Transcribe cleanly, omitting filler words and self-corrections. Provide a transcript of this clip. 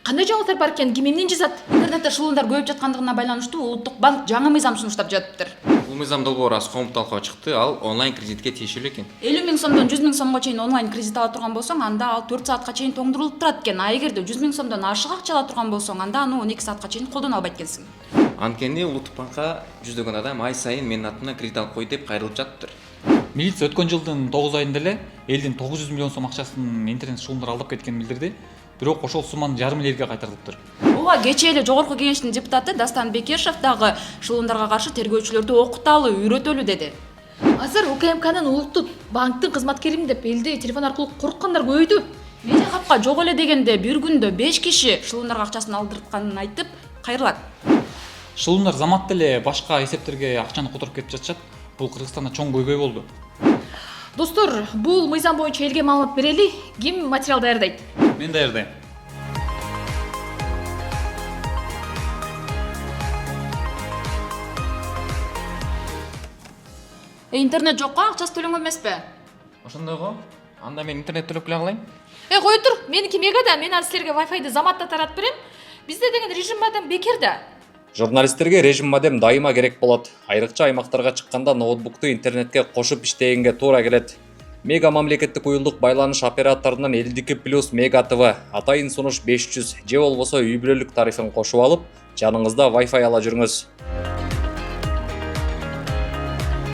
Кандай жаңылыктар бар экен, ким эмнени жазат? Интернетте шылуундар көбөйүп жаткандыгына байланыштуу Улуттук банк жаңы мыйзам сунуштап жатыптыр. Бул мыйзам долбоору аз коомдук талкууга чыкты, ал онлайн кредитке тиешелүү экен. 50 миң сомдон 100 миң сомго чейин онлайн кредит ала турган болсоң, анда ал 4 саатка чейин тоңдурулуп турат экен. А эгерде 100 миң сомдон ашык акча ала турган болсоң, анда аны 12 саатка чейин колдоно албайт экенсиң. Анткени Улуттук банкка жүздөгөн адам ай сайын менин атымдан кредит алып кой деп кайрылып жатыптыр. Милиция өткөн жылдын 9 айында эле элдин 900 миллион сом акчасын интернет шылуундар алдап кеткенин билдирди. Бирок ошол сумманы жарым эле элге кайтартылыптыр. Ооба, кечээ эле Жогорку Кеңештин депутаты Дастан Бекешев дагы шылуундарга каршы тергөөчүлөрдү окуталы, үйрөтөлү деди. Азыр УКМКнын Улуттук банктын кызматкерим деп элди телефон аркылуу корккандар көбөйдү. Медиа хабка жок эле дегенде бир күндө 5 киши шылуундарга акчасын алдыртканын айтып кайрылат. Шылуундар заматта эле башка эсептерге акчаны которуп кетип жатышат. Бул Кыргызстанда чоң көйгөй болду. Достор, бул мыйзам боюнча элге маалымат берели. Ким материал даярдайт? Мен даярдайм. Интернет жокко акчасы төлөнгөн эмеспи? Ошондойго, анда мен интернет төлөп келе алайын. Кой тур, меники мегада, мен азыр силерге Wi-Fi'ди заматта таратып берем. Бизде деген режим модем бекер да. Журналисттерге режим модем дайыма керек болот. Айрыкча аймактарга чыкканда ноутбукту интернетке кошуп иштегенге туура келет. Мега мамлекеттик уюлдук байланыш операторунан 52+ Мега ТВ атайын сунуш 500 же болбосо үй бүлөлүк тарифин кошуп алып, жаныңызда Wi-Fi ала жүрүңүз.